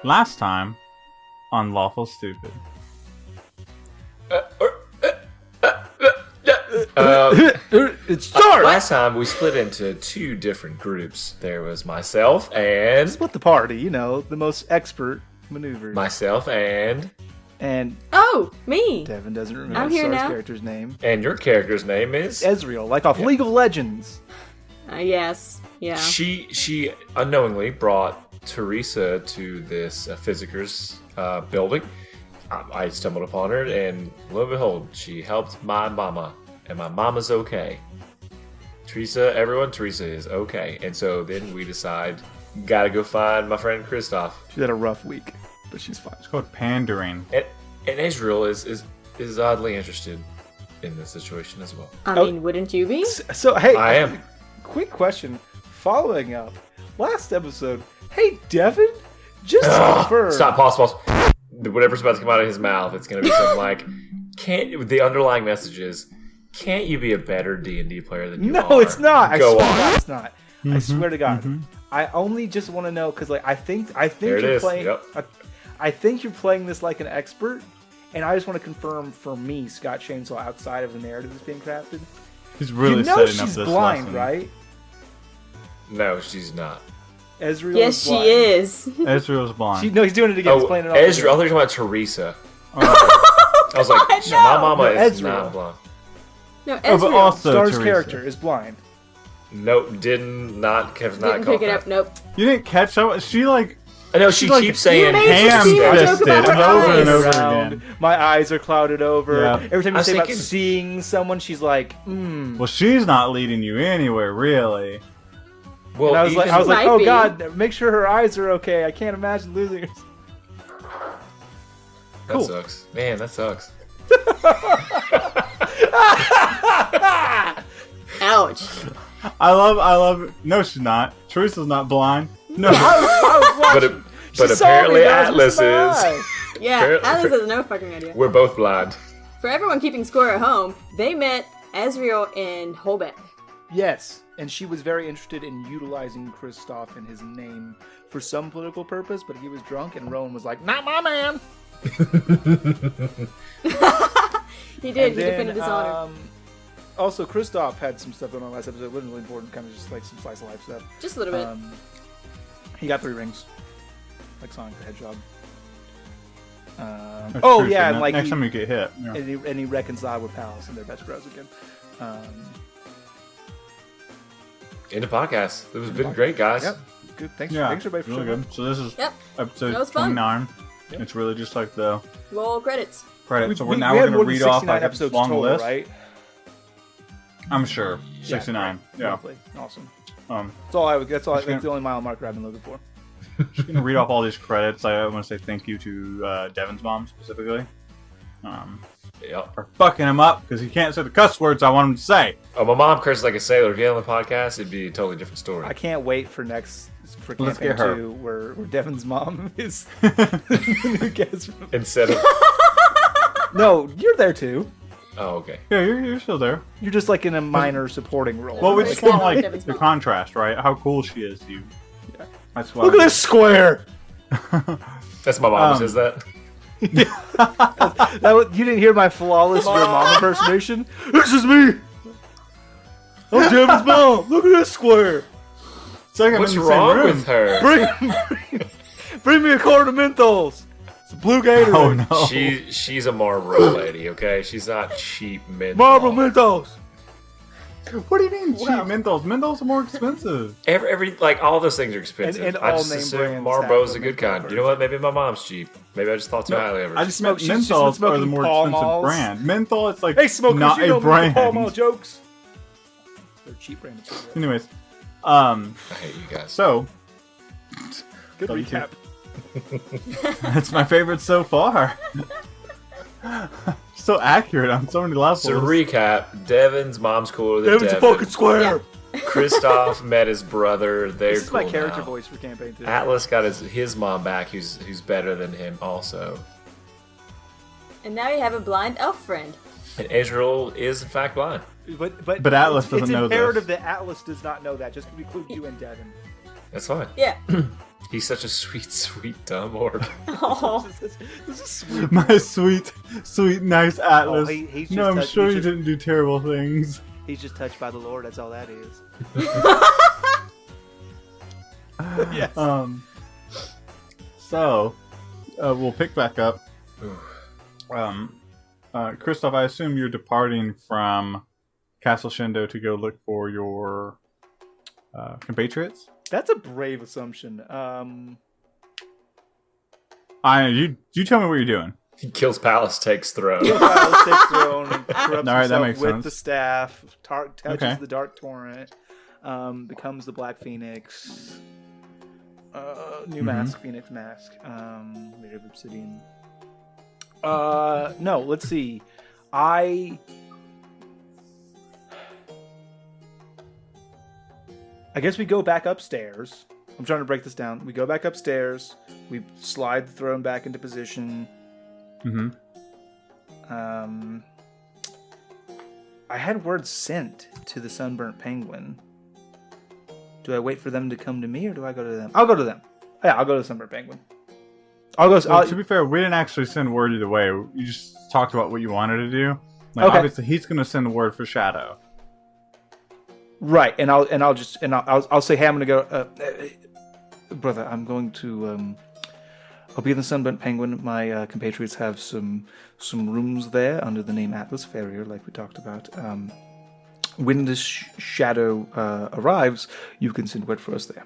Last time on Lawful Stupid. It's dark! Last time we split into two different groups. There was myself and... Split the party, you know, the most expert maneuvers. Myself and... And... Oh, me! Devin doesn't remember I'm here Star's now. character's name. And your character's name is... Azriel, like off League of Legends. Yes, yeah. She unknowingly brought Teresa to this Physicers building. I stumbled upon her, and lo and behold, she helped my mama. And my mama's okay. Teresa is okay. And so then we decide, gotta go find my friend Kristoff. She's had a rough week, but she's fine. It's called pandering. And Azriel is oddly interested in this situation as well. I mean, wouldn't you be? So, hey, I am. Quick question. Following up, last episode, hey, Devin, just to confirm. Stop, pause. Whatever's about to come out of his mouth, it's going to be something like, the underlying message is, can't you be a better D&D player than you are? No, it's not. I Go swear to on. God, it's not. I swear to God. I only just want to know, because like, I think There it you're is. playing. Yep. I think you're playing this like an expert, and I just want to confirm for me, Scott Shainsaw, outside of the narrative that's being crafted. He's really you know setting she's up this blind, lesson. right? No, she's not. Azriel Yes, is she blind. is. Ezreal's blind. No, he's doing it again. He's playing it all Ezra. I again. thought you were talking about Teresa. Oh. I was like, God, my no. mama No, is Ezreal. not blind. No, Oh, but Ezreal. also Star's Teresa. character is blind. Nope, have not Didn't caught pick it that. up, nope. You didn't catch that? She like I know she She's like, keeps saying you made ham She made a joke fisted about her over and eyes. over Around. again. My eyes are clouded over. Yeah. Every time I you was say about thinking- seeing someone, she's like, Well, she's not leading you anywhere, really. Well, And I was like, even- Might oh be. God, make sure her eyes are okay. I can't imagine losing her. that cool. sucks. Man, that sucks. Ouch. I love. No, she's not. Teresa's not blind. No, But apparently Atlas is. Yeah, Apparently- Atlas has no fucking idea. We're both blind. For everyone keeping score at home, they met Azriel in Holbeck. Yes, and she was very interested in utilizing Kristoff and his name for some political purpose, but he was drunk, and Rowan was like, "Not my man." He did. And He defended his honor. Also, Kristoff had some stuff going on last episode. It wasn't really important, kind of just like some slice of life stuff. Just a little bit. He got 3 rings, like Sonic the Hedgehog. That's Oh true, yeah, so and like next time you get hit. Yeah. and he reconciled with Palace and they're best bros again. In the podcast. It was been great, guys. Yep. Good. Thanks. Yeah, Thanks everybody for really showing good. So this is Yep. episode That was fun. 29. Yep. It's really just like the Roll credits. credits. So We now had we're going more to than read off 69 like a episodes long total, list. right? I'm sure. 69. Yeah. Roughly. Awesome. Um, That's all I. That's all. Just That's gonna- the only mile marker I've been looking for. just going to read off all these credits. I want to say thank you to Devin's mom specifically. Yep. For fucking him up because he can't say the cuss words I want him to say. Oh, my mom curses like a sailor. If you had on the podcast, it'd be a totally different story. I can't wait for Let's campaign get her. 2 where Devin's mom is the new guest. Instead of... No, you're there too. Oh, okay. Yeah, you're still there. You're just like in a minor supporting role. Well, we Like, just want like Devin's the mom. contrast, right? How cool she is to you. Yeah. That's why. Look at this square. That's my mom who says that. You didn't hear my flawless your mom impersonation? This is me. I'm Devin's mom. Look at this square. It's like I'm What's in the same wrong room. with her? Bring me a quart of Menthols. It's a blue Gatorade. Oh no. She's a Marlboro lady, okay? She's not cheap menthol. Marlboro Menthos. What do you mean cheap? Menthols. Menthols are more expensive. Every like all those things are expensive. And I all just name assume brands Marlboro's have a the good kind. menthol You know what? Maybe my mom's cheap. Maybe I just thought too highly of her. I just meant She's been menthols are the smoking more Pall expensive Malls. brand. Menthol, it's like Hey, smokers, not you a know me brand. for Pall Mall jokes. They're cheap brand. Anyways, I hate you guys. so Good Love you recap. that's my favorite so far. So accurate on so many levels. So to recap, Devin's mom's cooler than Devin's a Devin. fucking square. Kristoff met his brother. They're This is cool my character now. voice for campaign 2. Atlas got his mom back, who's better than him also. And now you have a blind elf friend. And Azriel is in fact blind. But Atlas it's doesn't know imperative this. that Atlas does not know that. Just include you and Devin. That's fine. Yeah. He's such a sweet, sweet dumb orc. Oh. This is sweet. My sweet, sweet, nice Atlas. he's No, I'm just sure he's you just- didn't do terrible things. He's just touched by the Lord. That's all that is. Yes. So, we'll pick back up. Kristoff, I assume you're departing from Castle Shendo to go look for your compatriots? That's a brave assumption. You tell me what you're doing. He kills Palace, takes throne. Giles takes throne and corrupts All right, that himself makes with sense. the staff, touches Okay. the Dark Torrent, becomes the Black Phoenix, new mask, Phoenix mask, made of obsidian. No, let's see. I guess we go back upstairs. I'm trying to break this down. We go back upstairs. We slide the throne back into position. Mm-hmm. I had word sent to the Sunburnt Penguin. Do I wait for them to come to me, or do I go to them? I'll go to them. Yeah, I'll go to the Sunburnt Penguin. I'll go. Well, to be fair, we didn't actually send word either way. You just talked about what you wanted to do. Like, Okay. obviously, he's going to send word for Shadow. Right, and I'll say, hey, I'm gonna go, brother. I'm going to. I'll be in the Sunburnt Penguin. My compatriots have some rooms there under the name Atlas Farrier, like we talked about. When this Shadow arrives, you can send word for us there.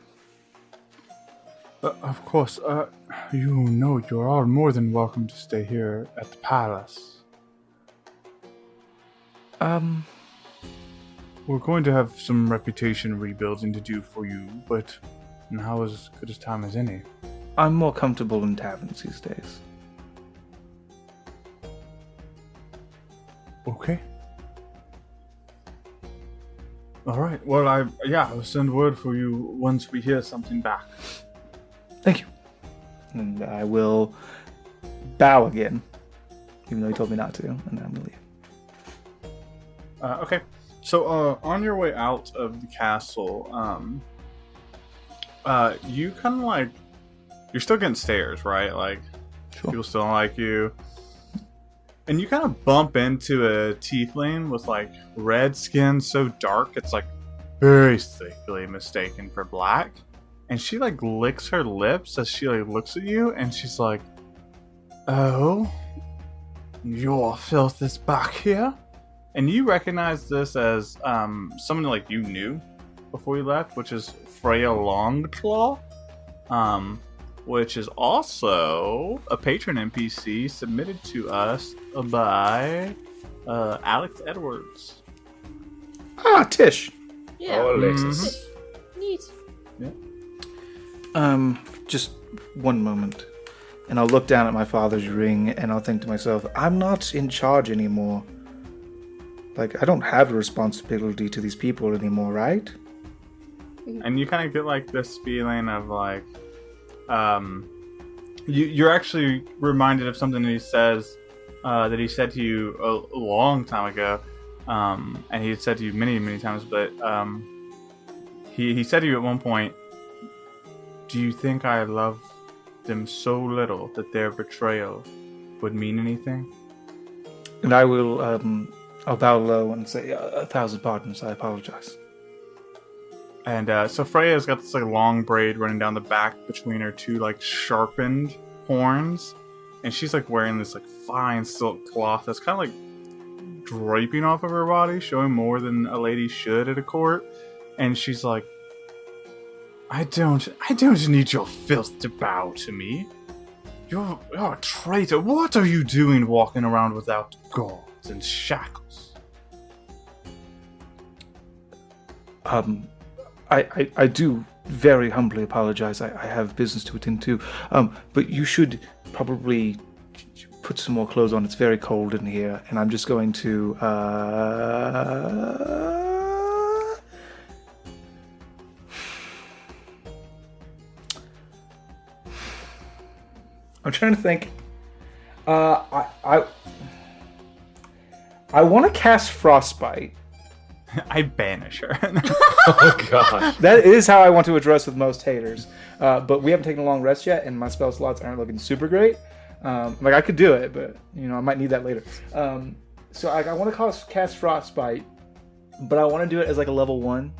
Of course. You know you're all more than welcome to stay here at the palace. We're going to have some reputation rebuilding to do for you, but now is as good a time as any. I'm more comfortable in taverns these days. Okay. All right. Well, I'll send word for you once we hear something back. Thank you. And I will bow again, even though he told me not to, and then I'm gonna leave. Okay. So, on your way out of the castle, you kind of like, you're still getting stares, right? Like, Sure. people still don't like you. And you kind of bump into a tiefling with like red skin so dark it's like very thickly mistaken for black. And she like licks her lips as she like looks at you, and she's like, "Oh, your filth is back here." And you recognize this as someone like you knew before you left, which is Freya Longclaw, which is also a patron NPC submitted to us by Alex Edwards. Ah, Tish. Yeah. Oh, Alexis. Neat. Just one moment. And I'll look down at my father's ring and I'll think to myself, I'm not in charge anymore. Like, I don't have a responsibility to these people anymore, right? And you kind of get like this feeling of like, you're actually reminded of something that he says, that he said to you a long time ago, and he had said to you many, many times, but he said to you at one point, "Do you think I love them so little that their betrayal would mean anything?" And I will, I'll bow low and say, 1,000 pardons, I apologize. And so Freya's got this like long braid running down the back between her two like sharpened horns, and she's like wearing this like fine silk cloth that's kind of like draping off of her body, showing more than a lady should at a court. And she's like, I don't need your filth to bow to me. You're a traitor. What are you doing walking around without gauze and shackles?" I do very humbly apologize. I have business to attend to. But you should probably put some more clothes on. It's very cold in here. And I'm just going to... I'm trying to think. I want to cast Frostbite. I banish her. Oh gosh. That is how I want to address with most haters. But we haven't taken a long rest yet, and my spell slots aren't looking super great. Like I could do it, but I might need that later. So I want to cast Frostbite, but I want to do it as like a level 1.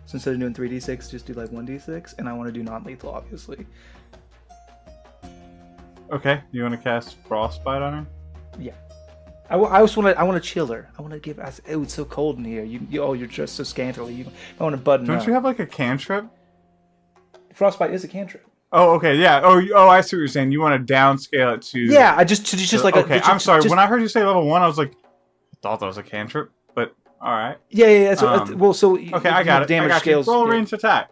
So instead of doing 3d6, just do like 1d6, and I want to do non-lethal, obviously. Okay, you want to cast Frostbite on her? Yeah. I also want to chill her. I want to give. Oh, it's so cold in here. You're dressed so scantily. I want to button Don't up. you have like a cantrip? Frostbite is a cantrip. Oh, okay, yeah. Oh, I see what you're saying. You want to downscale it to... Yeah, I just like okay, I'm sorry. Just, when I heard you say level 1, I was like, I thought that was a cantrip, but all right. Yeah. So, okay, I got it. Damage I got scales. You. Roll ranged attack.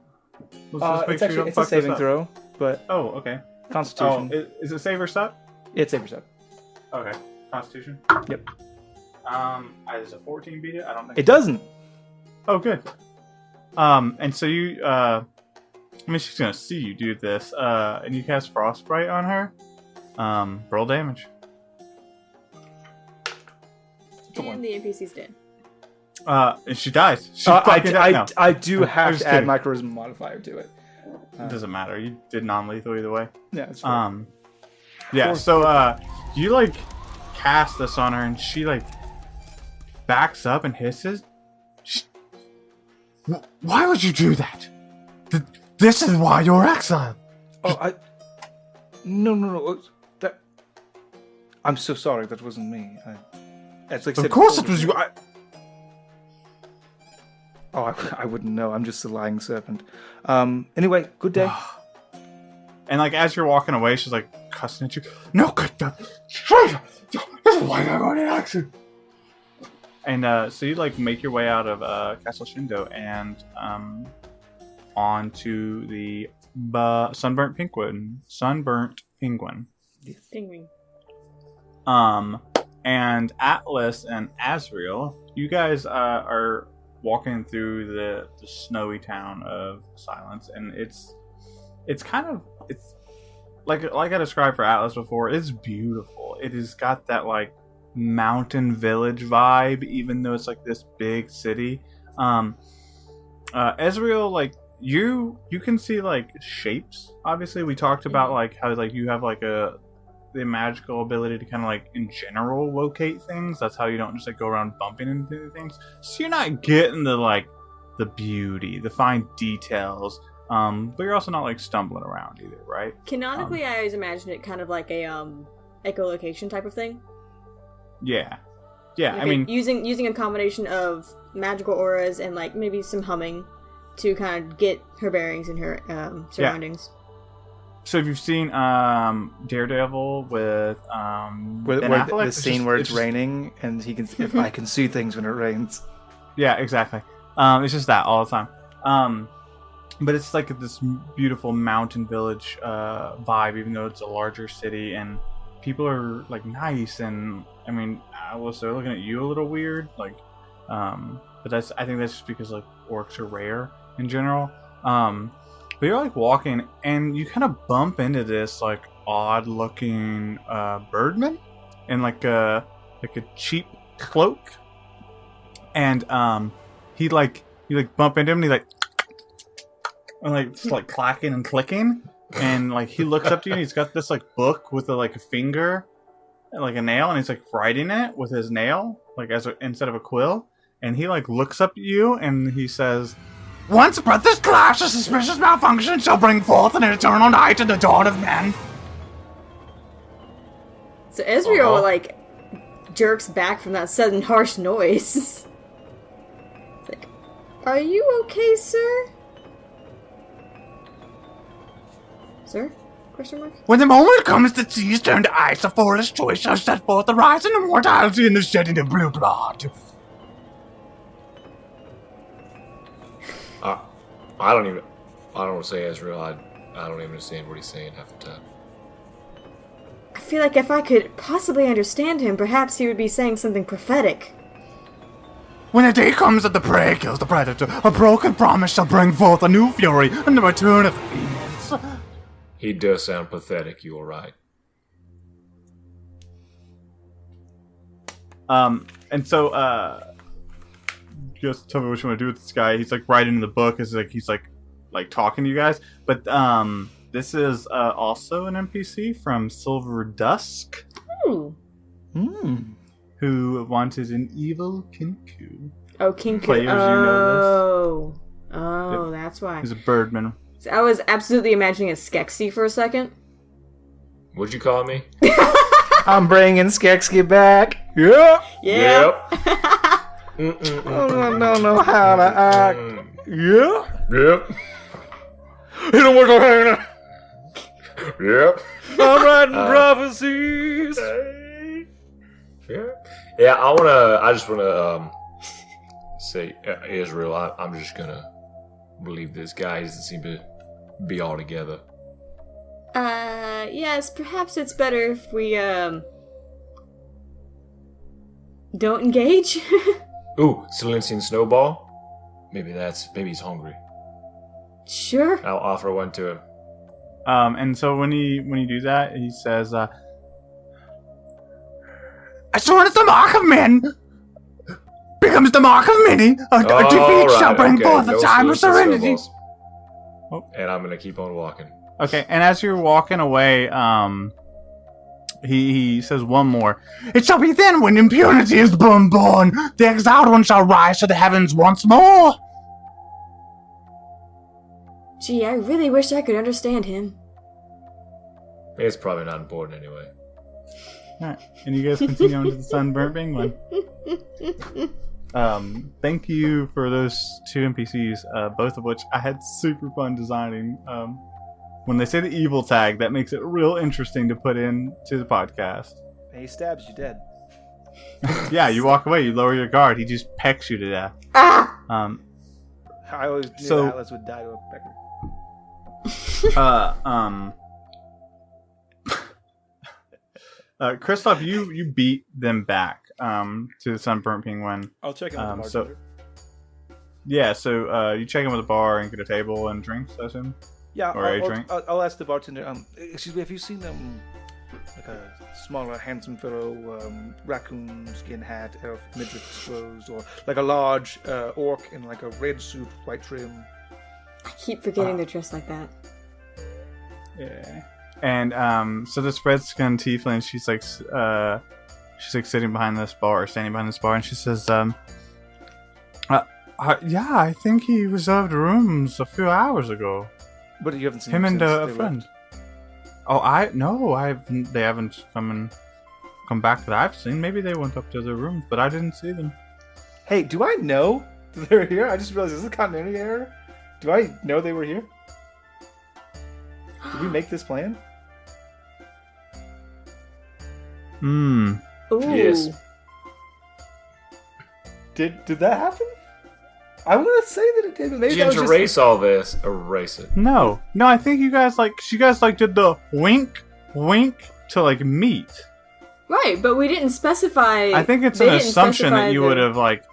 Let's just make sure you don't It's fuck a saving this up. throw, but Oh, okay. Constitution. Oh, is it save or suck? It's save or suck. Okay, Constitution. Yep. Does a 14 beat it? I don't think it doesn't. Oh, good. And so you, I mean, she's gonna see you do this, and you cast Frostbite on her. Roll damage. And the NPC's dead. And she dies. She fucking died now. I do have just to add kidding. my charisma modifier to it. It doesn't matter. You did non-lethal either way. Yeah, it's fine. Yeah. So, you like cast this on her, and she like backs up and hisses. Why would you do that? This is why you're exiled. Oh, No. That. I'm so sorry. That wasn't me. Of course it was you. I wouldn't know. I'm just a lying serpent. Anyway, good day. And like as you're walking away, she's like cussing at you. No, good job. This is why I'm going to action. And so you like make your way out of Castle Shendo and onto the Sunburnt Penguin. Sunburnt Penguin. Penguin. And Atlas and Azriel, you guys are walking through the snowy town of Silence, and it's like I described for Atlas before. It's beautiful. It has got that like mountain village vibe, even though it's like this big city. Azriel, like you can see like shapes. Obviously, we talked about like how like you have like the magical ability to kind of like in general locate things. That's how you don't just like go around bumping into things. So you're not getting the like the beauty, the fine details. But you're also not like stumbling around either, right? Canonically, I always imagine it kind of like a echolocation type of thing. Yeah. Like I mean, using a combination of magical auras and like maybe some humming to kind of get her bearings and her surroundings. So if you've seen Daredevil with Where Ben Affleck, the scene where it's raining and he can if I can see things when it rains. Yeah, exactly. It's just that all the time. But it's like this beautiful mountain village vibe, even though it's a larger city, and people are like nice. And I mean, they're looking at you a little weird, like. But I think that's just because like orcs are rare in general. But you're like walking, and you kind of bump into this like odd-looking birdman in like a cheap cloak, and you bump into him, and he like just like clacking and clicking, and like he looks up to you, and he's got this like book with a finger, and, like a nail, and he's like writing it with his nail, like instead of a quill, and he like looks up at you, and he says, "Once brothers clash, a suspicious malfunction shall bring forth an eternal night and the dawn of men." So Azriel like jerks back from that sudden harsh noise. It's like, "Are you okay, sir? Sir?" Question mark. When the moment comes that seas turn to ice, a foolish choice shall set forth the rise and immortality and the shedding of blue blood. I don't want to say Azriel. I don't even understand what he's saying half the time. I feel like if I could possibly understand him, perhaps he would be saying something prophetic. When a day comes that the prey kills the predator, a broken promise shall bring forth a new fury and the return of the fiends. He does sound pathetic, you are right. And so, you guys tell me what you want to do with this guy. He's like writing in the book. He's like talking to you guys. But this is also an NPC from Silver Dusk. Ooh. Who wanted an evil Kinku. Oh, Kinku. Players, you know this. Oh, that's why. He's a birdman. So I was absolutely imagining a Skeksis for a second. What'd you call me? I'm bringing Skeksis back. Yeah. Yeah. Yep. I don't know how to act. Yeah. Yep. Hit him with a hand. Yep. I'm writing prophecies. Yeah. I just wanna say, Israel. I'm just gonna believe this guy. He doesn't seem to be all together. Yes, perhaps it's better if we, don't engage? Ooh, Silencian Snowball? Maybe he's hungry. Sure. I'll offer one to him. And so when you do that, he says, as soon as the mark of men becomes the mark of many, a defeat shall bring forth a time of serenity. And I'm gonna keep on walking. Okay, and as you're walking away, he says one more. It shall be then when impunity is born, the exiled one shall rise to the heavens once more. Gee, I really wish I could understand him. It's probably not important anyway. Alright, and you guys continue on to the Sunburnt Penguin. Thank you for those two NPCs, both of which I had super fun designing. When they say the evil tag, that makes it real interesting to put into the podcast. He stabs you dead. Yeah, you walk away, you lower your guard, he just pecks you to death. Ah! I always knew Atlas would die to a pecker. Kristoff, you beat them back to the Sunburnt Penguin. I'll check him with the bartender. So you check in with a bar and get a table and drinks, I assume? Yeah, or a drink? I'll ask the bartender. Excuse me, have you seen like a smaller, handsome fellow, raccoon skin hat, elf midriff exposed, or like a large orc in like a red suit, white trim? I keep forgetting they're dressed like that. Yeah. And so this red skinned tiefling, she's like sitting behind this bar, or standing behind this bar, and she says, yeah, I think he reserved rooms a few hours ago. But you haven't seen him and a they friend. left. They haven't come back that I've seen. Maybe they went up to their rooms, but I didn't see them. Hey, do I know they're here? I just realized this is a continuity error. Do I know they were here? Did we make this plan? Ooh. Yes. Did that happen? I want to say that it did, but maybe that was just... erase all this. Erase it. No, I think you guys did the wink to like meet. Right, but we didn't specify. I think it's an assumption that you would have like.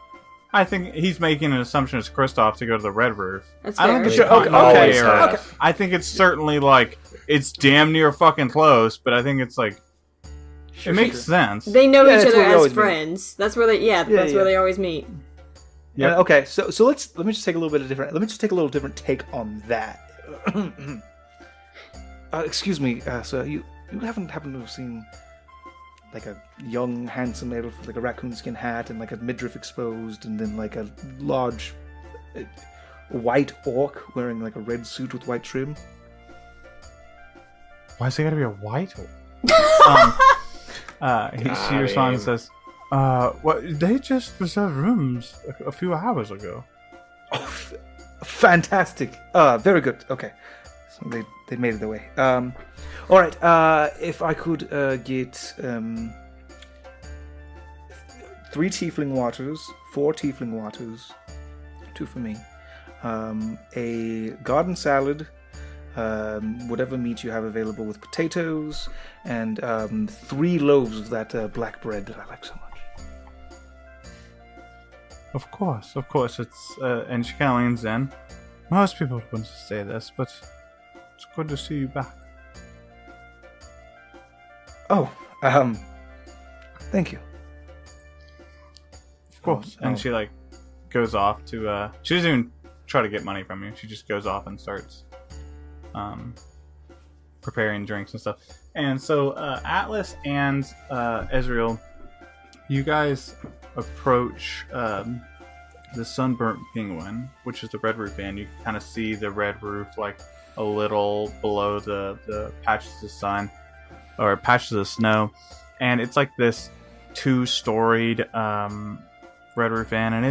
I think he's making an assumption as Kristoff to go to the Red Roof. That's I don't fair. think it's Okay. okay. I think it's certainly like it's damn near fucking close, but I think it's like it makes sense. They know each that's other where we as always friends. That's where they. That's where they always meet. Yeah. Okay. So let me just take a little different take on that. Excuse me, sir. You haven't happened to have seen like a young, handsome elf with like a raccoon skin hat and like a midriff exposed, and then like a large white orc wearing like a red suit with white trim? Why is it gotta be a white orc? She responds and says, what? They just reserved rooms a few hours ago. Oh, fantastic! Very good. Okay, so they made it their way. All right. If I could get 3 tiefling waters, 4 tiefling waters, 2 for me, a garden salad, whatever meat you have available with potatoes, and 3 loaves of that black bread that I like so much. Of course. It's and she kind of leans in. Most people wouldn't say this, but it's good to see you back. Oh, thank you. Of course. And she like goes off to. She doesn't even try to get money from you. She just goes off and starts preparing drinks and stuff. And so Atlas and Azriel, you guys approach the Sunburnt Penguin, which is the red roof inn. You can kind of see the red roof like a little below the patches of sun or patches of snow, and it's like this 2-storied red roof inn, and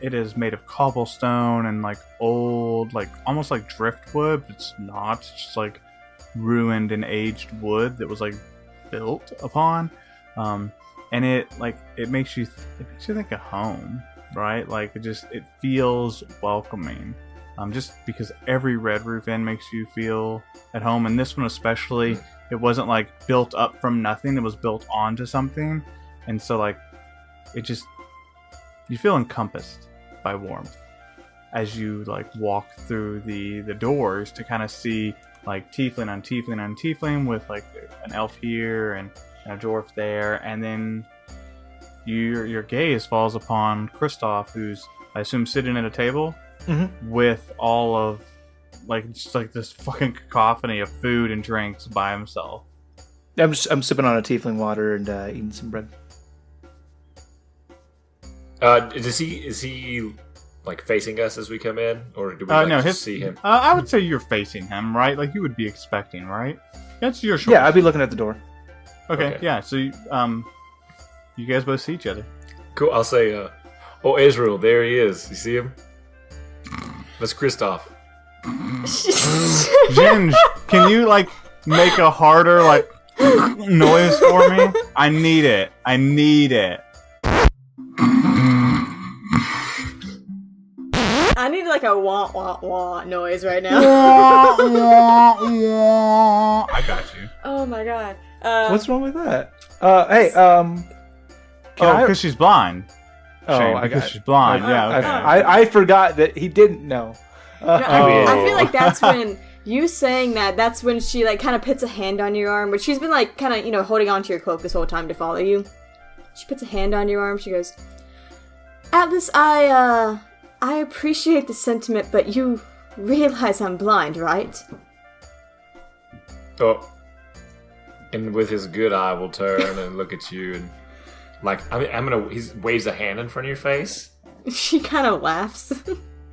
it is made of cobblestone and like old, like almost like driftwood, but it's not. It's just like ruined and aged wood that was like built upon, and it makes you think of home, right? Like it feels welcoming. Just because every red roof inn makes you feel at home, and this one especially, it wasn't like built up from nothing; it was built onto something, and so like you feel encompassed by warmth as you like walk through the doors to kind of see like tiefling on tiefling on tiefling with like an elf here and a dwarf there, and then your gaze falls upon Kristoff, who's I assume sitting at a table. Mm-hmm. With all of like just like this fucking cacophony of food and drinks by himself. I'm sipping on a tiefling water and eating some bread. Is he like facing us as we come in, or do we see him? I would say you're facing him, right? Like you would be expecting, right? That's your choice. Yeah, I'd be looking at the door. Okay. Yeah. So you guys both see each other. Cool. I'll say, oh, Azriel, there he is. You see him? That's Kristoff. Ginge, can you like make a harder like noise for me? I need it. I need like a wah wah wah noise right now. I got you. Oh my god. What's wrong with that? Because she's blind. Oh, Shane, I got she's blind. Yeah, okay. I forgot that he didn't know. I feel like that's when you saying that's when she like kind of puts a hand on your arm, but she's been like kind of holding onto your cloak this whole time to follow you. She puts a hand on your arm. She goes, Atlas, I appreciate the sentiment, but you realize I'm blind, right? Oh, and with his good eye, will turn and look at you and. Like, he waves a hand in front of your face. She kind of laughs.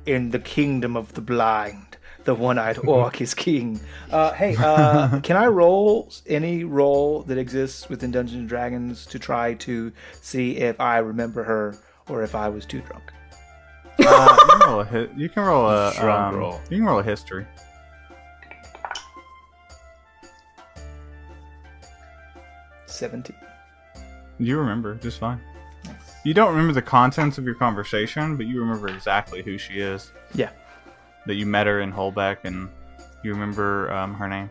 In the kingdom of the blind, the one-eyed orc is king. Can I roll any role that exists within Dungeons and Dragons to try to see if I remember her or if I was too drunk? You can roll a roll. You can roll a history. 17. You remember just fine. Nice. You don't remember the contents of your conversation, but you remember exactly who she is. Yeah. That you met her in Holbeck, and you remember her name.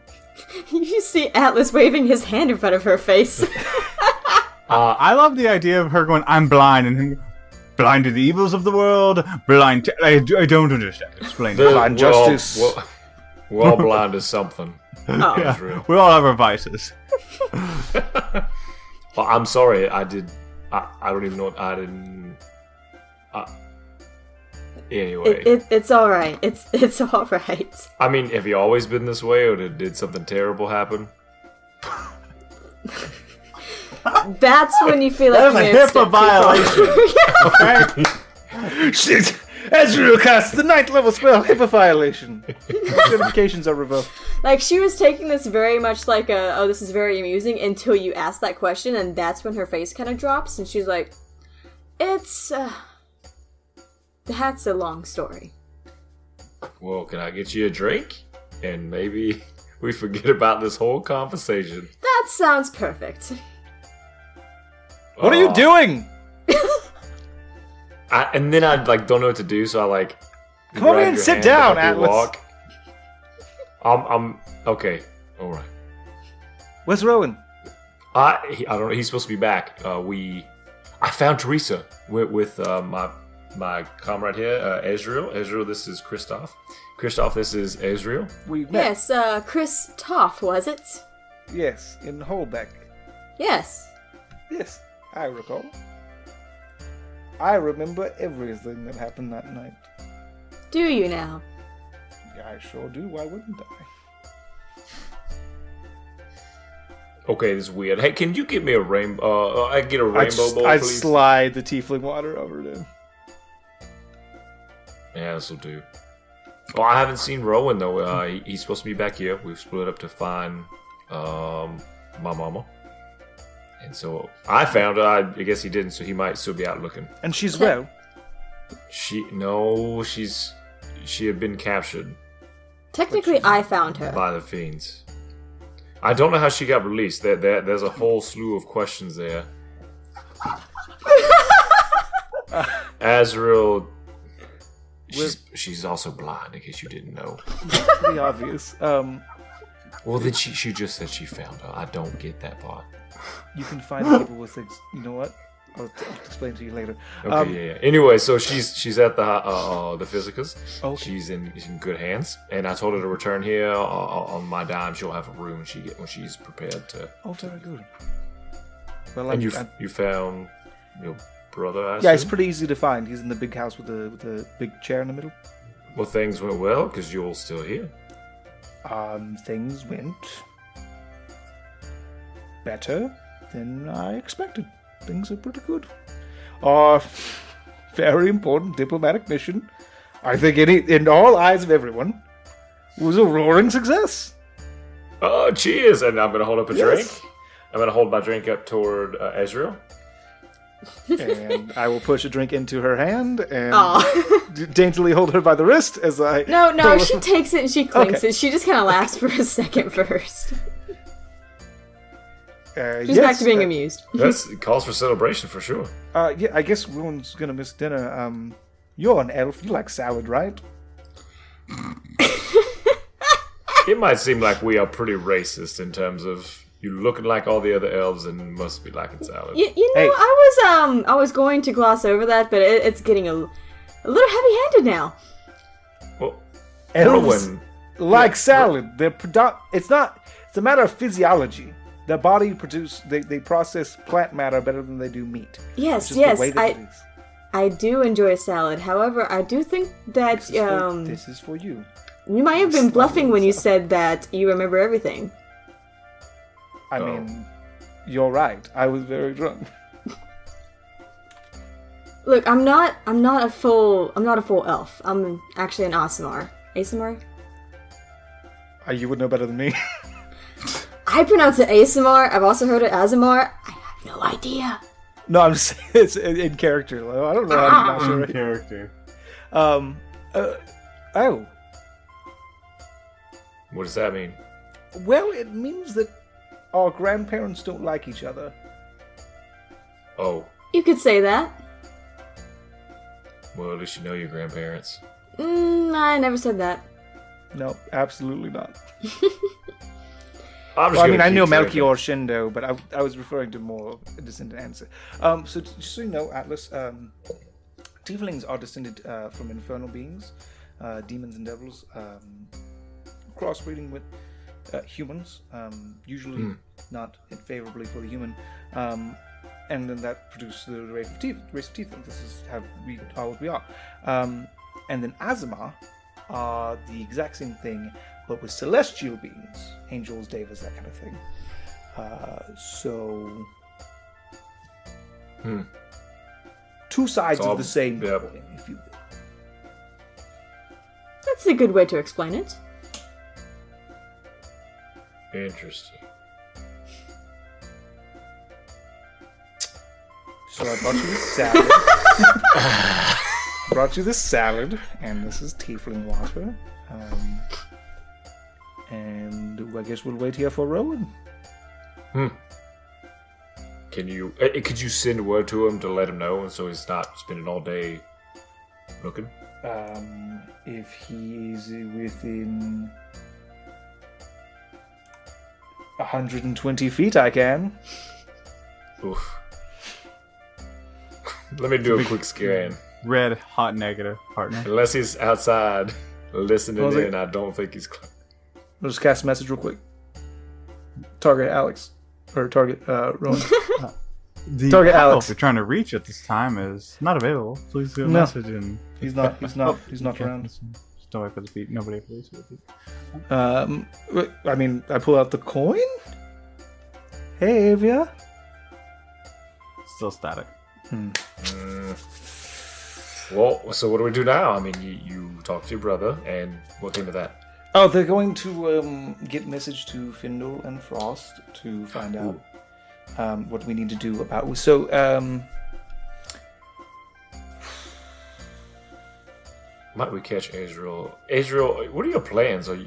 You see Atlas waving his hand in front of her face. I love the idea of her going, I'm blind, and him, blind to the evils of the world, blind to... I don't understand. Explain. Blind justice. We're all blind to something. Oh. Yeah, we all have our vices. Well, I'm sorry. I don't even know what I didn't. Anyway, it's all right. It's all right. I mean, have you always been this way, or did something terrible happen? That's when you feel like that was a HIPAA violation. Okay. Shit. Azriel casts the 9th level spell, HIPAA violation. Certifications are revoked. Like, she was taking this very much like this is very amusing until you ask that question, and that's when her face kind of drops, and she's like, that's a long story. Well, can I get you a drink? And maybe we forget about this whole conversation. That sounds perfect. What are you doing? And then I don't know what to do, so I come over and sit down, Atlas. Walk. I'm okay. All right. Where's Rowan? I don't know. He's supposed to be back. I found Teresa with my comrade here, Azriel. Azriel, this is Kristoff. Kristoff, this is Azriel. We met. Yes, Kristoff, was it? Yes, in Holbeck. Yes. Yes, I recall. I remember everything that happened that night. Do you now? Yeah, I sure do. Why wouldn't I? Okay, this is weird. Hey, can you give me a rainbow? I get a rainbow bowl, I please. slide the tiefling water over to him. Yeah, this'll do. Well, I haven't seen Rowan though. He's supposed to be back here. We've split up to find my mama, and so I found her. I guess he didn't, so he might still be out looking. And she's well. She had been captured Technically, I found her. by the fiends. I don't know how she got released. There's a whole slew of questions there. Azriel, she's also blind, in case you didn't know. Pretty obvious. Well, then she just said she found her. I don't get that part. You can find people with things. You know what? I'll explain to you later. Okay, yeah. Anyway, so she's at the Physicus. Okay. She's in good hands, and I told her to return here on my dime. She'll have a room when she's prepared to. Oh, very good. Well, And you found your brother, I yeah, it's assume? pretty easy to find. He's in the big house with the big chair in the middle. Well, things went well because you're still here. Things went better than I expected. Things are pretty good. Our very important diplomatic mission, I think in all eyes of everyone, was a roaring success. Oh, cheers! And I'm gonna hold up a Yes. drink. I'm gonna hold my drink up toward Azriel. And I will push a drink into her hand and Aw. daintily hold her by the wrist as I... No, she takes it and she clinks Okay. it. She just kind of laughs for a second first. She's yes, back to being amused. It calls for celebration for sure. Yeah, I guess Rowan's gonna miss dinner. You're an elf. You like salad, right? It might seem like we are pretty racist in terms of you looking like all the other elves and must be liking salad. You know, Hey. I was going to gloss over that, but it's getting a little heavy-handed now. Well, Elves Rowan, like salad. They're It's a matter of physiology. Their body they process plant matter better than they do meat. Yes, Just yes, the way that it is. I do enjoy salad. However, I do think that This is for you. you might have been bluffing when you said that you remember everything. I mean, you're right. I was very drunk. Look, I'm not a full elf. I'm actually an Aasimar. Aasimar? You would know better than me. I pronounce it Aasimar. I've also heard it Azimar. I have no idea. No, I'm just saying it's in character. I don't know how to pronounce it In right. character. Oh. what does that mean? Well, it means that our grandparents don't like each other. Oh, You could say that. well, at least you know your grandparents. I never said that. No, absolutely not. I'm just Well, I mean, gonna I keep know drinking. Melchior Shendo, but I was referring to more a descendant answer. So just so you know, Atlas, tieflings are descended from infernal beings, demons and devils, crossbreeding with humans, usually not favorably for the human, and then that produces the race of tieflings. This is how we are what we are. And then Azimar are the exact same thing, but with celestial beings, angels, devas, that kind of thing. Two sides So of the same yep. coin, if you will. That's a good way to explain it. Interesting. So I brought you this salad. Brought you this salad, and this is tiefling water. And I guess we'll wait here for Rowan. Could you send word to him to let him know, and so he's not spending all day looking? If he's within 120 feet, I can. Oof. Let me do a quick scan. Red hot negative partner. Unless he's outside listening What was it? in, I don't think he's. I'll just cast a message real quick. Target Alex. Or target Rowan. The Target elf Alex. you're trying to reach at this time is not available. Please do a No. message and He's not Okay. around. Just don't wait for the beat. Nobody for the beat. I mean, I pull out the coin. Hey, Avia. Still static. Well, so what do we do now? I mean, you talk to your brother, and what came to that? Oh, they're going to get message to Findle and Frost to find out what we need to do about. So, Might we catch Azriel? Azriel, what are your plans? Are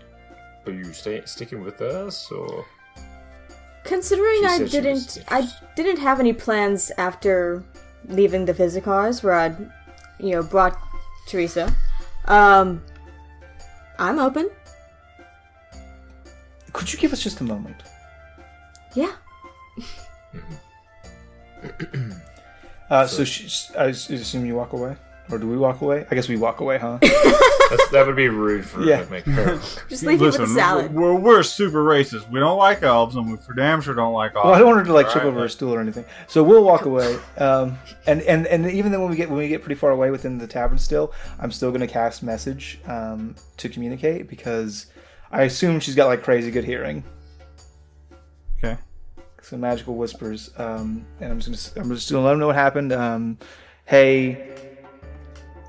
you sticking with us, or? Considering She I said she was didn't have any plans after leaving the Physicars where I'd, brought Teresa. I'm open. could you give us just a moment? Yeah. So I assume you walk away, or do we walk away? I guess we walk away, huh? That would be rude for Yeah. to make her. Just leave it with the salad. We're super racist. We don't like elves, and we for damn sure don't like elves. Well, I don't want her to like trip Right. over a stool or anything. So we'll walk away. And even then when we get pretty far away within the tavern still, I'm still gonna cast message to communicate because I assume she's got like crazy good hearing. Okay. Some magical whispers. And I'm just gonna let them know what happened. Hey,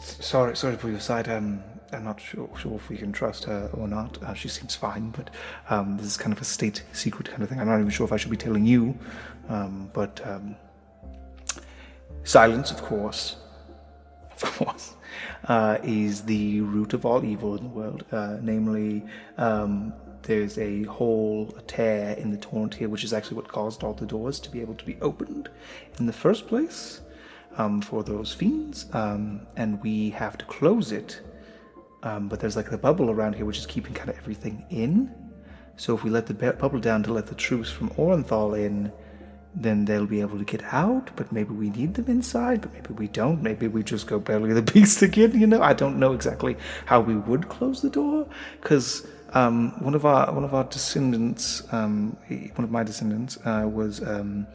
sorry to put you aside. I'm not sure if we can trust her or not. She seems fine, but this is kind of a state secret kind of thing. I'm not even sure if I should be telling you. But silence, of course, is the root of all evil in the world. Namely, there's a hole, a tear in the torrent here, which is actually what caused all the doors to be able to be opened in the first place for those fiends. And we have to close it. But there's like the bubble around here which is keeping kind of everything in. So if we let the bubble down to let the troops from Orenthal in, then they'll be able to get out. But maybe we need them inside, but maybe we don't. Maybe we just go belly of the beast again, I don't know exactly how we would close the door. Because one of our descendants, one of my descendants, was turned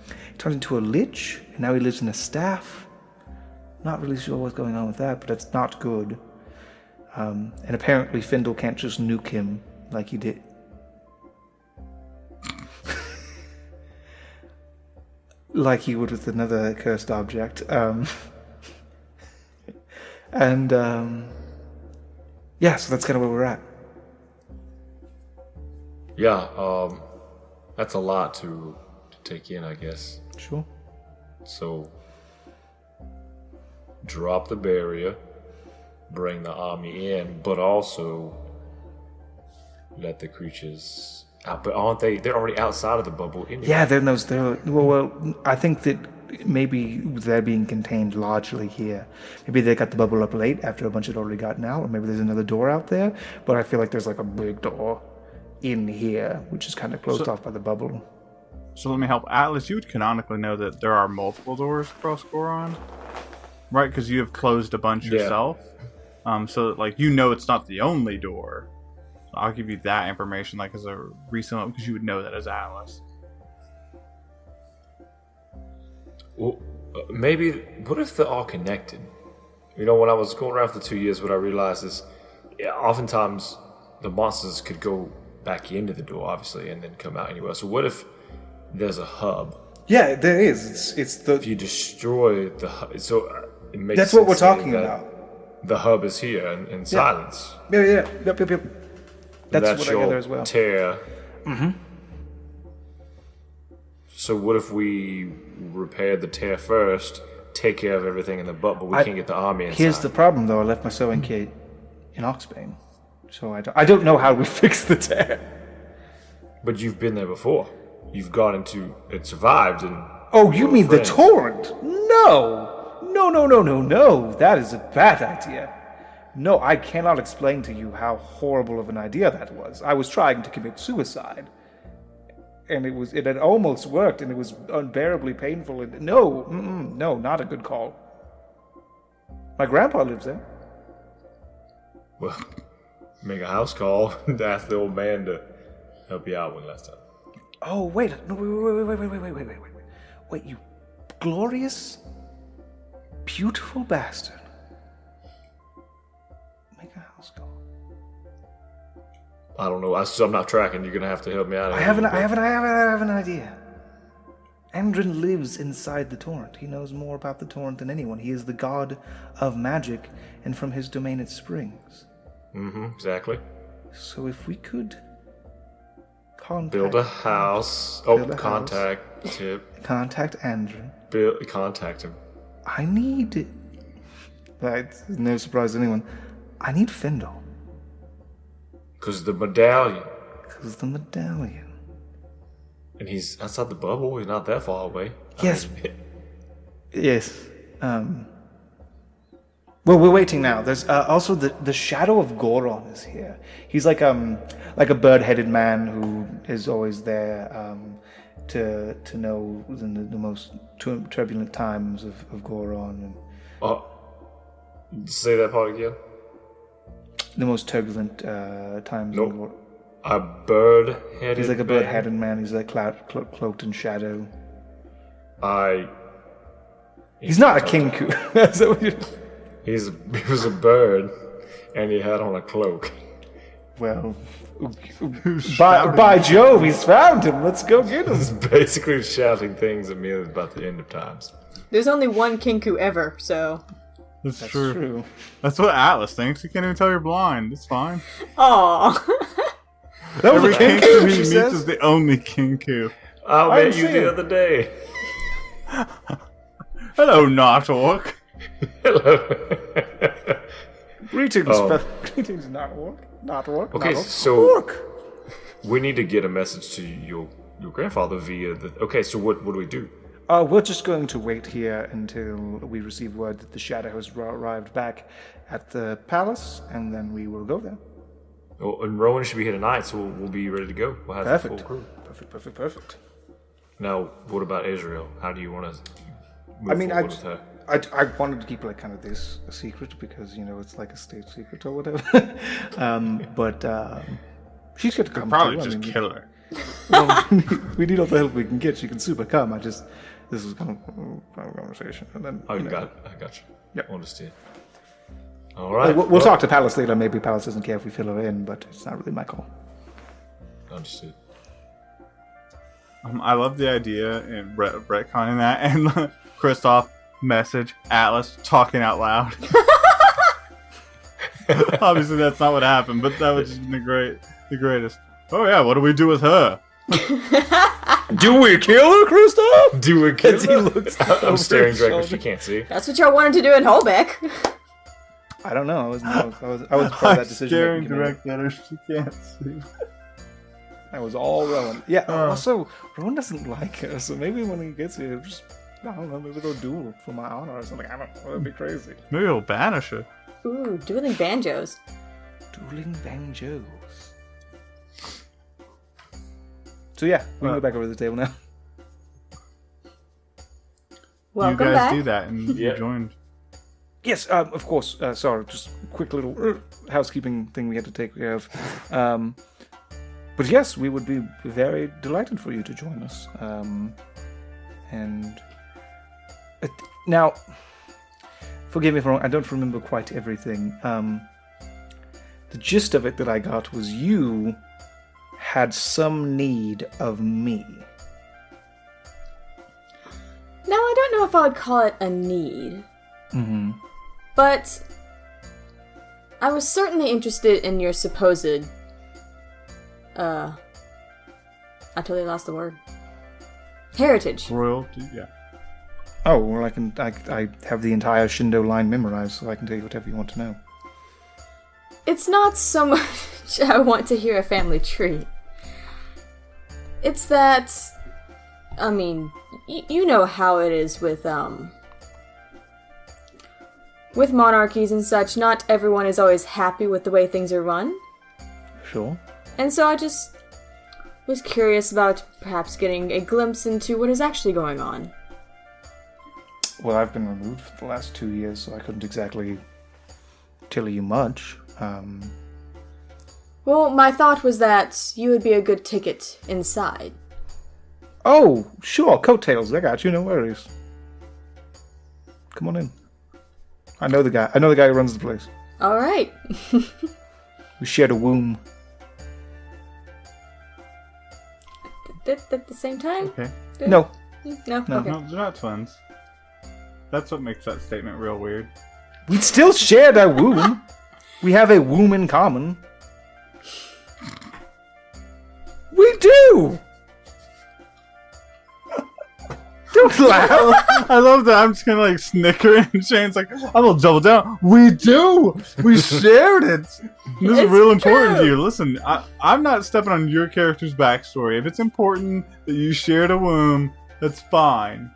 into a lich, and now he lives in a staff. Not really sure what's going on with that, but it's not good. And apparently Findle can't just nuke him like he did. Like he would with another cursed object. Yeah, so that's kind of where we're at. Yeah, that's a lot to take in, I guess. Sure. So, drop the barrier, bring the army in, but also let the creatures out. But aren't they? They're already outside of the bubble anyway. Yeah, well, I think that maybe they're being contained largely here. Maybe they got the bubble up late after a bunch had already gotten out, or maybe there's another door out there. But I feel like there's like a big door in here, which is kind of closed off by the bubble. So let me help. Atlas, you would canonically know that there are multiple doors across Goron, right? Because you have closed a bunch yourself. So like it's not the only door. So I'll give you that information like as a recent because you would know that as Atlas. Well, maybe. What if they're all connected? When I was going around for 2 years, what I realized is, oftentimes the monsters could go back into the door, obviously, and then come out anywhere. So what if there's a hub? Yeah, there is. It's the. If you destroy the hub, so it makes That's what we're sense saying talking that about. The hub is here in silence. Yeah. Yep. That's what I your gather as well. Tear. Mm-hmm. So what if we repair the tear first, take care of everything in the butt, but we can't get the army inside? Here's the problem, though. I left my sewing kit in Oxbane, so I don't know how we fix the tear. But you've been there before. You've gone into it, survived, and Oh, you mean friends. the torrent? No. That is a bad idea. No, I cannot explain to you how horrible of an idea that was. I was trying to commit suicide. And it had almost worked, and it was unbearably painful. And no, not a good call. My grandpa lives there. well, make a house call and ask the old man to help you out one last time. Oh, wait. No, wait. Wait, you glorious, beautiful bastard make a house call? I don't know. I'm not tracking. You're gonna have to help me out. I have an idea. Andrin lives inside the torrent. He knows more about the torrent than anyone. He is the god of magic, and from his domain it springs. Exactly. So if we could build a house. Contact Tip. Contact Andrin. Contact him. I need... Right, no surprise to anyone. I need Findle. Because the medallion. Because the medallion. And he's outside the bubble. He's not that far away. Yes. Yes. Well, we're waiting now. There's also the shadow of Goron is here. He's like a bird-headed man who is always there to know the most turbulent times of Goron. Say that part again. The most turbulent times of Goron. A bird-headed. He's like a bird-headed man. He's like cloaked in shadow. He's not a kinku. Is that what you... He was a bird, and he had on a cloak. Well, by Jove, he's found him. Let's go get him. He's basically shouting things at me about the end of times. There's only one kinku ever, so... That's true. That's what Atlas thinks. You can't even tell you're blind. It's fine. Aww. That was Every a kinku, kinku he she meets says? is the only kinku. I met you the other day. Hello, not orc. Hello. Greetings, greetings, not orc. Not orc. Okay, not orc. so Orc. we need to get a message to your grandfather via the... Okay, so what do we do? We're just going to wait here until we receive word that the shadow has arrived back at the palace, and then we will go there. Oh, and Rowan should be here tonight, so we'll be ready to go. We'll have the full crew. Perfect. Now, what about Azriel? How do you want to move I mean, forward with her? I wanted to keep like kind of this a secret because it's like a state secret or whatever. But she's got to come. Probably too. just kill her. Well, we need all the help we can get. She can super come. This is kind of a conversation, and then I got you. Yep. Understood. All right. We'll talk to Palace later. Maybe Palace doesn't care if we fill her in, but it's not really my call. Understood. I love the idea and retconning that and Kristoff message Atlas talking out loud. Obviously, that's not what happened, but that was just the greatest. Oh yeah, what do we do with her? Do we kill her, Kristoff? Do we kill her? He looks I'm staring directly. She can't see. That's what y'all wanted to do in Holbeck. I don't know. I was part of that decision. Staring directly at her. She can't see. That was all Rowan. Yeah. Also, Rowan doesn't like her, so maybe when he gets here, just I don't know. Maybe they'll duel for my honor or something. I don't know. That'd be crazy. Maybe he'll banish her. Ooh, dueling banjos. Dueling banjos. So yeah, we can go back over the table now. Welcome you guys back. do that, and you joined. Yes, of course. Sorry, just a quick little housekeeping thing we had to take care of. But yes, we would be very delighted for you to join us. And now, forgive me if I'm wrong, I don't remember quite everything. The gist of it that I got was you had some need of me. Now, I don't know if I would call it a need. Mm-hmm. But I was certainly interested in your supposed... I totally lost the word. Heritage. Royalty, yeah. Oh, well, I have the entire Shendo line memorized, so I can tell you whatever you want to know. It's not so much I want to hear a family tree. It's that... I mean, you know how it is with monarchies and such. Not everyone is always happy with the way things are run. Sure. And so I just was curious about perhaps getting a glimpse into what is actually going on. Well, I've been removed for the last 2 years, so I couldn't exactly tell you much. Well, my thought was that you would be a good ticket inside. Oh, sure, coattails, I got you, no worries. Come on in. I know the guy. I know the guy who runs the place. All right. We shared a womb. At the same time? Okay. No. No? No. Okay. No, they're not twins. That's what makes that statement real weird. We still share that womb. We have a womb in common. We do! Don't laugh! I love that. I'm just gonna like snicker, and Shane's like, I'm gonna double down. We do! We shared it! This is It's real important to true. you. Listen, I'm not stepping on your character's backstory. If it's important that you shared a womb, that's fine.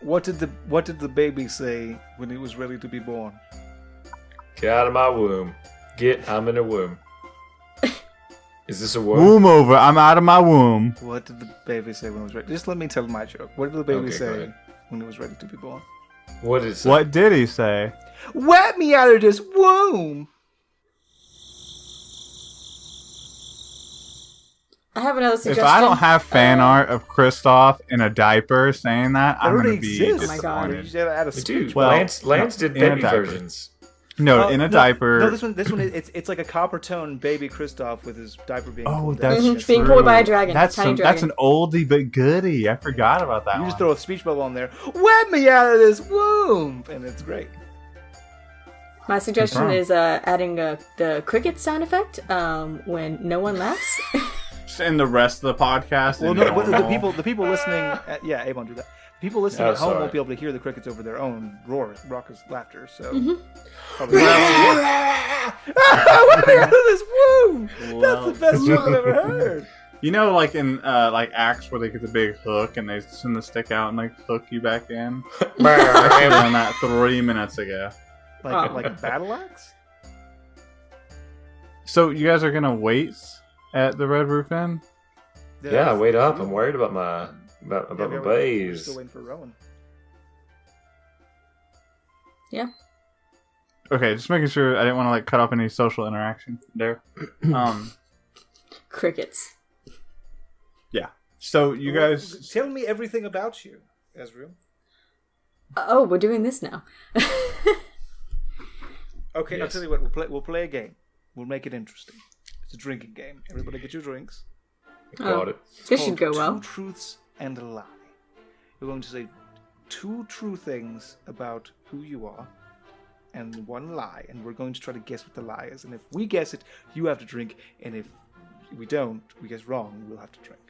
What did the baby say when it was ready to be born? Get out of my womb. I'm in a womb. Is this a womb? Womb over. I'm out of my womb. What did the baby say when it was ready? Just let me tell my joke. What did the baby Okay, go say ahead. when it was ready to be born? What is it? What did he say? Let me out of this womb! I have another If suggestion. I don't have fan art of Kristoff in a diaper saying that, That I'm already gonna be exists. Oh my God. You disappointed. should add a We speech. do. Well, Lance did in a baby diaper. versions. No, in a diaper. No, this one, it's like a copper tone baby Kristoff with his diaper being. Oh, pulled down. that's Mhm, being pulled by a dragon. That's Tiny that's dragon. an oldie but goodie. I forgot about that. You one. just throw a speech bubble on there. Let me out of this womb, and it's great. My suggestion Confirmed. is adding the cricket sound effect when no one laughs. in the rest of the podcast. Well, in no, but normal. the people listening, Avon do that. People listening Oh, at home sorry. won't be able to hear the crickets over their own raucous laughter. So, Mm-hmm. probably. Let me out of this womb. That's the best joke I've ever heard. You know, like in like acts where they get the big hook and they send the stick out and like hook you back in. I done that 3 minutes ago. Like Oh. like a battle axe. So you guys are gonna wait at the Red Roof Inn? Yeah, wait up. I'm worried about my my We're bays. still waiting for Rowan. Yeah. Okay, just making sure I didn't want to like cut off any social interaction there. Crickets. Yeah. So you guys, Tell me everything about you, Azriel. Oh, we're doing this now. Okay, I'll Yes. tell you what. We'll play a game. We'll make it interesting. It's a drinking game. Everybody get your drinks. Got it. This Called should go well. Two truths and a lie. We're going to say 2 true things about who you are and 1 lie, and we're going to try to guess what the lie is. And if we guess it, you have to drink, and if we don't, we guess wrong, we'll have to drink.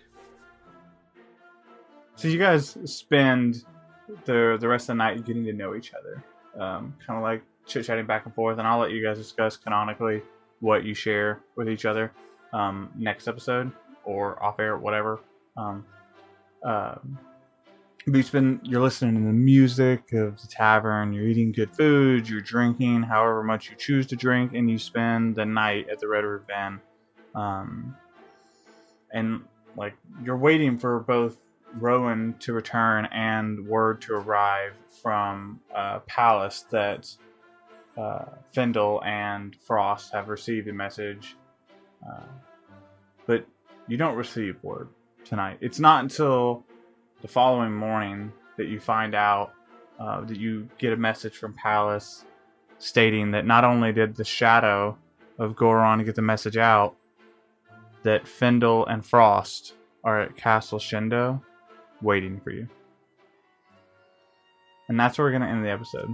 so you guys spend the rest of the night getting to know each other, kind of like chit chatting back and forth, and I'll let you guys discuss canonically what you share with each other next episode or off air, whatever. But you're listening to the music of the tavern, you're eating good food, you're drinking however much you choose to drink, and you spend the night at the Red Roof Inn. And like you're waiting for both Rowan to return and word to arrive from Palace that Findle and Frost have received a message, but you don't receive word tonight. It's not until the following morning that you find out that you get a message from Palace stating that not only did the shadow of Goron get the message out, that Findle and Frost are at Castle Shendo waiting for you. And that's where we're going to end the episode.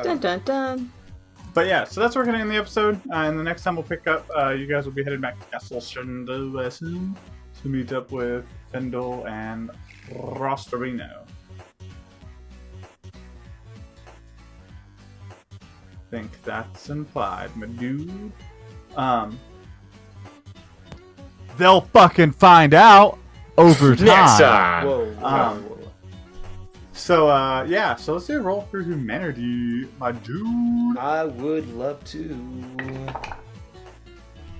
Dun dun dun. But yeah, so that's where we're going to end the episode. And the next time we'll pick up, you guys will be headed back to Castle Shendo soon to meet up with Findle and Rostorino. Think that's implied, my dude. They'll fucking find out over time. Next time. Whoa. So yeah, so let's do a roll for humanity, my dude. I would love to.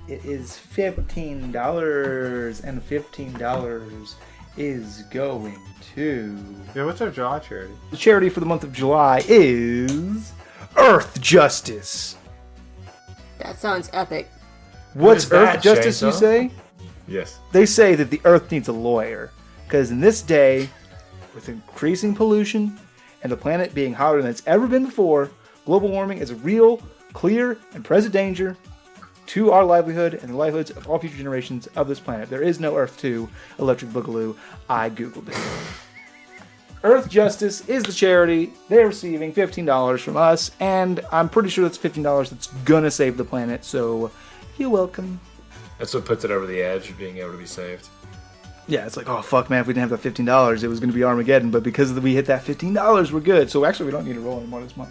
It is $15, and $15 is going to... Yeah, what's our July charity? The charity for the month of July is Earth Justice. That sounds epic. What's is that, Earth Justice, you Shainsaw? say? Yes. They say that the Earth needs a lawyer. Because in this day, with increasing pollution and the planet being hotter than it's ever been before, global warming is a real, clear, and present danger to our livelihood and the livelihoods of all future generations of this planet. There is no Earth 2 Electric Boogaloo. I Googled it. Earth Justice is the charity. They're receiving $15 from us, and I'm pretty sure that's $15 that's gonna save the planet, so you're welcome. That's what puts it over the edge of being able to be saved. Yeah, it's like, oh fuck, man, if we didn't have that $15, it was gonna be Armageddon, but because we hit that $15, we're good. So actually, we don't need to roll anymore this month.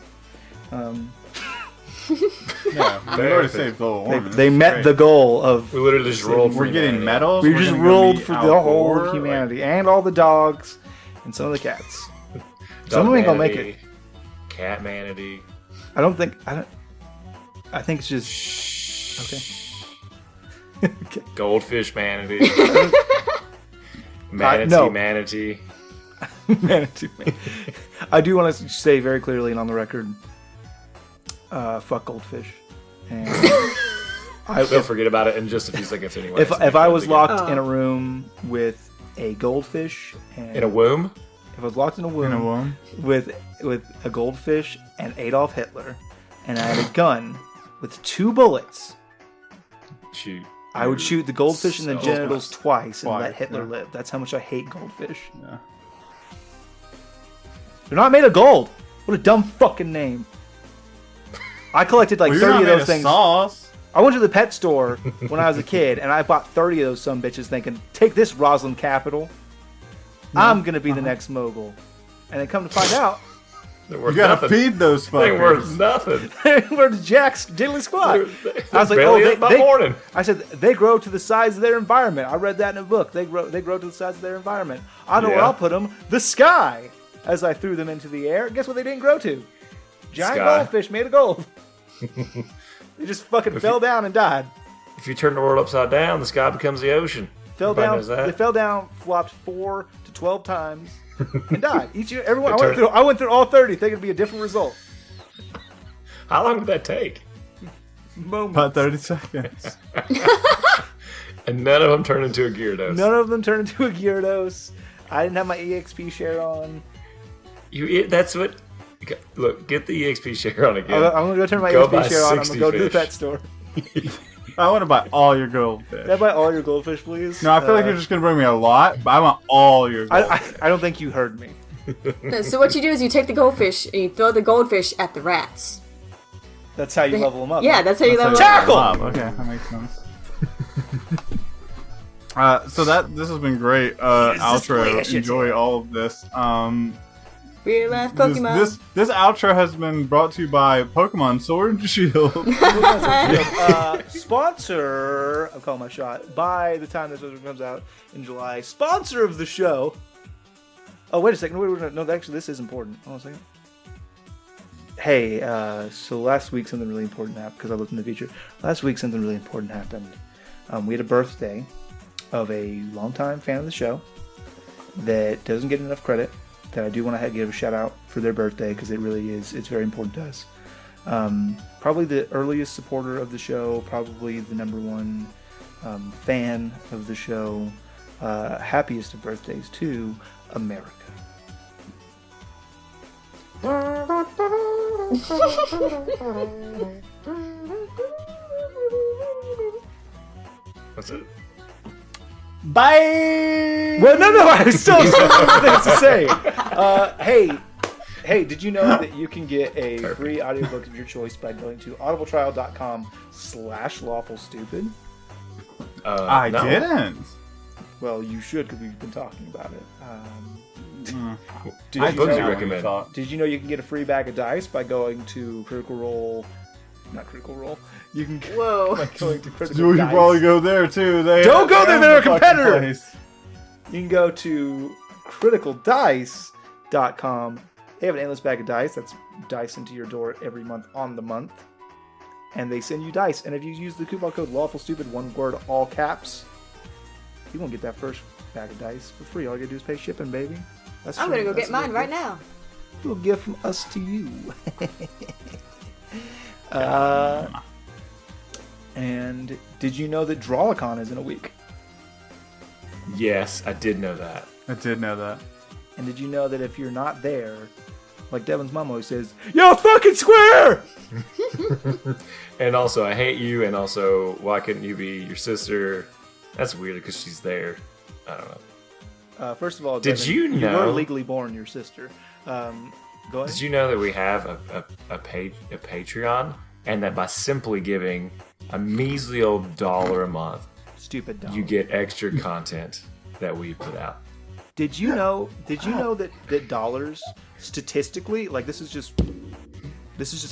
Yeah, we already saved global warming. They met the goal of... We literally just rolled for We're getting humanity. medals. We we're just gonna go rolled meet for Al the whole Gore, of humanity, and all the dogs, and some of the cats. Some of them ain't gonna make it. Cat manatee. I think it's just... Okay. Okay. Goldfish manatee. Manatee no. manatee. Manatee. I do want to say very clearly and on the record, fuck goldfish. And They'll forget about it in just a few seconds anyway. if I was locked in a room with a goldfish and in a womb, if I was locked in a womb, with a goldfish and Adolf Hitler, and I had a gun with 2 bullets, shoot. I would shoot the goldfish in the So genitals twice and let Hitler yeah. live. That's how much I hate goldfish. Yeah. They're not made of gold. What a dumb fucking name. I collected like Well, 30 you're of not made those things. Sauce. I went to the pet store when I was a kid, and I bought 30 of those sumbitches thinking, take this, Rosalind Capital. I'm going to be the next mogul. And then come to find out, They're You worth gotta nothing. feed those They ain't worth fuckers. nothing. we're Jack's diddly squad. I was like, barely oh, up by morning. I said, they grow to the size of their environment. I read that in a book. They grow to the size of their environment. I know where Yeah. I'll put them. The sky. As I threw them into the air. Guess what they didn't grow to? Giant Sky. goldfish made of gold. They just fucking fell down and died. If you turn the world upside down, the sky becomes the ocean. Fell Everybody down. knows that. They fell down, flopped 4 to 12 times, and died. Each year, everyone. They I went through all 30, thinking it'd be a different result. How long did that take? Moment. About 30 seconds. And none of them turned into a Gyarados. None of them turned into a Gyarados. I didn't have my EXP share on. That's what. Look, get the EXP share on again. I'm gonna go turn my Go EXP buy share on. I'm 60 gonna go to the fish. pet store. I want to buy all your goldfish. Can I buy all your goldfish, please? No, I feel like you're just gonna bring me a lot, but I want all your goldfish. I don't think you heard me. So what you do is you take the goldfish and you throw the goldfish at the rats. That's how you level them up. Yeah, that's how you level That's up. Tackle! Okay, that makes sense. So this has been great. Outro. Enjoy all of this. Real life Pokemon. This outro has been brought to you by Pokemon Sword and Shield. Sponsor. I'm calling my shot. By the time this episode comes out in July, sponsor of the show. Oh, wait a second. Wait, no, actually, this is important. Hold on a second. Hey, so last week something really important happened because I looked in the future. Last week something really important happened. We had a birthday of a longtime fan of the show that doesn't get enough credit. That I do want to give a shout out for their birthday because it really is. It's very important to us. Probably the earliest supporter of the show. Probably the #1 fan of the show. Happiest of birthdays to America. That's it. Bye. Well, no, I still have things to say. Hey, did you know that you can get a free audiobook of your choice by going to audibletrial.com/lawfulstupid? I No. didn't. Well, you should because we've been talking about it. What books do you know recommend? Did you know you can get a free bag of dice by going to Critical Role? Not Critical Role. You can Whoa. by going to Critical You should Dice. probably go there too. Don't go there, they're a the fucking competitor. place. You can go to criticaldice.com. They have an endless bag of dice. That's dice into your door every month on the month. And they send you dice. And if you use the coupon code LawfulStupid, one word, all caps, you won't get that first bag of dice for free. All you gotta do is pay shipping, baby. That's I'm free. gonna go That's get a mine little right gift. now. Little gift from us to you. And did you know that Drawlicon is in a week? Yes, I did know that. I did know that. And did you know that if you're not there, like Devin's mom always says, "Yo, fucking square!" And also, I hate you. And also, why couldn't you be your sister? That's weird because she's there. I don't know. First of all, Did Devin, you know? were legally born your sister. Go ahead. Did you know that we have a Patreon, and that by simply giving a measly old $1 a month, Stupid dog. you get extra content that we put out? Did you know that dollars statistically, like this is just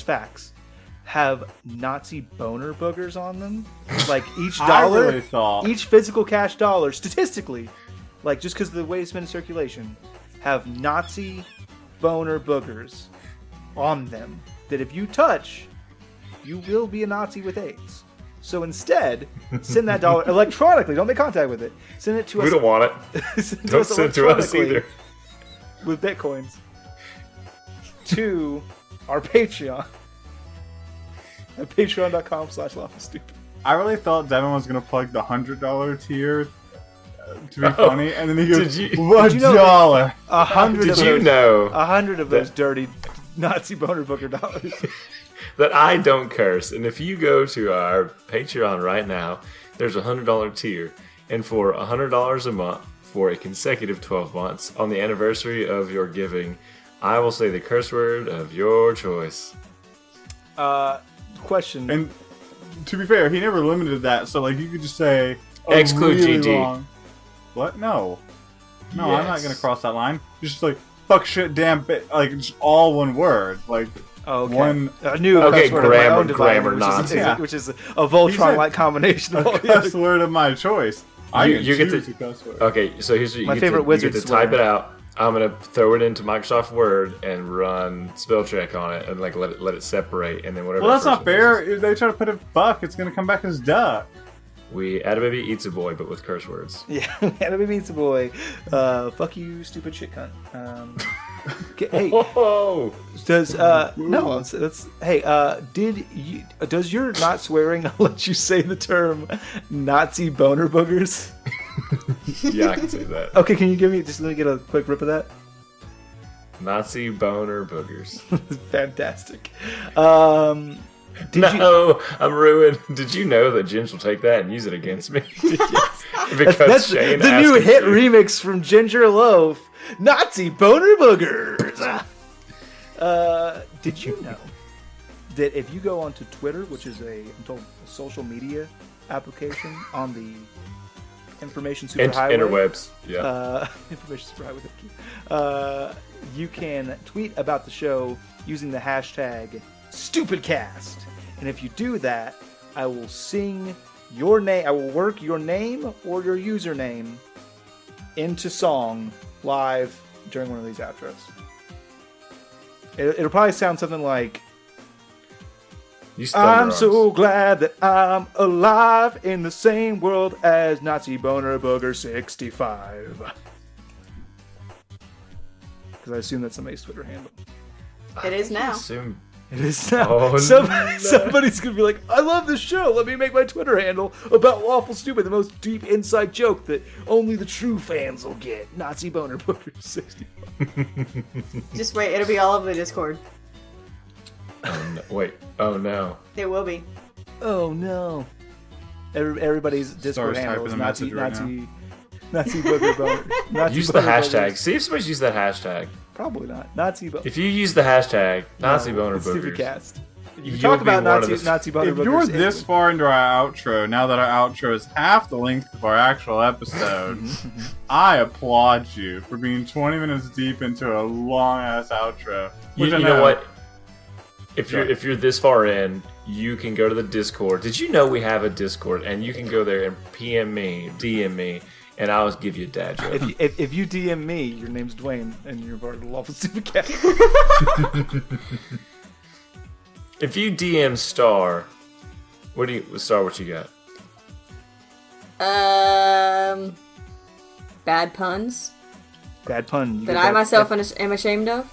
facts, have Nazi boner boogers on them? Like each dollar, really thought- each physical cash dollar, statistically, like just because of the way it's been in circulation, have Nazi boner boogers on them that if you touch, you will be a Nazi with AIDS. So instead, send that dollar electronically. Don't make contact with it. Send it to us. We don't want it. Don't send it to us electronically either. with Bitcoins to our Patreon at patreon.com/Lawful Stupid. I really thought Devin was going to plug the $100 tier to be funny, and then he goes, Did you $1. know 100 Did of you those, know 100 of those dirty Nazi boner booker dollars. that I don't curse? And if you go to our Patreon right now, there's a $100 tier, and for $100 a month for a consecutive 12 months on the anniversary of your giving, I will say the curse word of your choice. Question. And to be fair, he never limited that, so like you could just say Exclude really GD. long- What? No, I'm not Yes. gonna cross that line. Just like fuck, shit, damn, like just all one word, like okay. one A new Okay, cuss word of my grammar- own dividing, grammar which nonsense. which is a Voltron-like combination of all the cuss other. word of my choice. I You- can you get choose to- a cuss word. Okay, so here's what you My get favorite to, you wizard get to swear. type it out. I'm gonna throw it into Microsoft Word and run spell check on it and like let it separate, and then whatever. Well, that's that not first fair. one is. If they try to put a fuck, it's gonna come back as duck. We add a baby eats a boy, but with curse words. Yeah, Anime Meets a Boy. Fuck you, stupid shit cunt. Hey, Whoa! does no? That's hey. Does your not swearing let you say the term Nazi boner boogers? Yeah, I can say that. Okay, can you let me get a quick rip of that? Nazi boner boogers. Fantastic. Did you? No, I'm ruined. Did you know that Ginge will take that and use it against me? Because That's Shane the asked new him hit to. remix from Ginger Loaf. Nazi boner boogers. Did you know that if you go onto Twitter, which is I'm told, a social media application on the information superhighway, Interwebs. Yeah. information superhighway, thank you. You can tweet about the show using the hashtag StupidCast, and if you do that, I will sing your name. I will work your name or your username into song live during one of these outros. It'll probably sound something like, You stunned your I'm arms. so glad that I'm alive in the same world as Nazi Boner Booger 65. Because I assume that's somebody's Twitter handle. It is now. Assume It is now. Oh, Somebody's going to be like, I love this show. Let me make my Twitter handle about Lawful Stupid, the most deep inside joke that only the true fans will get. Nazi Boner Booger 65. Just wait, it'll be all over the Discord. Oh, no. Wait. Oh no. It will be. Oh, no. Everybody's Discord Star's handle is typing the Nazi message right Nazi Booger Boner. Nazi Use the Boner hashtag. Boogers. See if somebody's used that hashtag. Probably not. Nazi Boner. If you use the hashtag Nazi boner it's boogers, StupidCast. You you'll talk be about one of Nazi Boner If Boogers. you're this far into our outro, now that our outro is half the length of our actual episode, I applaud you for being 20 minutes deep into a long ass outro. You Which I know what? If Sure. you're this far in, you can go to the Discord. Did you know we have a Discord? And you can go there and PM me, DM me, and I'll give you a dad joke. If you DM me, your name's Dwayne, and you're part of the Lawful Stupid Cat. If you DM Star, what you got? Bad puns Bad pun. You that get I myself am ashamed of.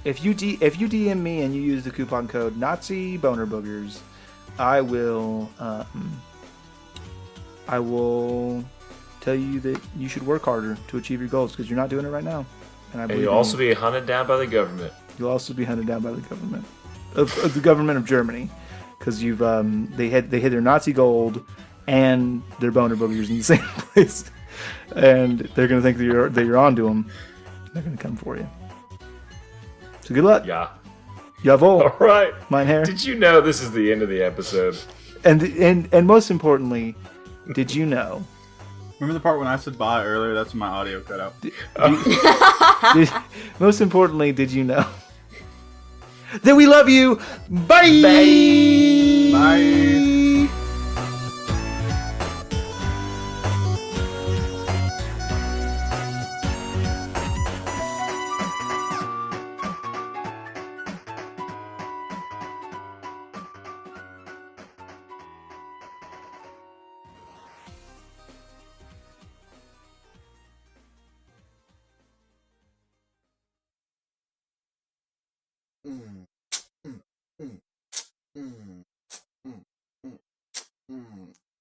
If you DM me and you use the coupon code Nazi Boner take tell you that you should work harder to achieve your goals because you're not doing it right now. And I And believe you'll in also you. be hunted down by the government. You'll also be hunted down by the government of the government of Germany because you've they hid their Nazi gold and their boner boogers in the same place, and they're gonna think that you're onto them. They're gonna come for you. So good luck. Yeah. Jawohl. All right. Mein Herr. Did you know this is the end of the episode? And most importantly, did you know? Remember the part when I said bye earlier? That's when my audio cut out. Most importantly, did you know that we love you? Bye. Bye.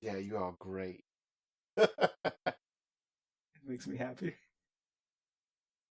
Yeah, you are great. It makes me happy.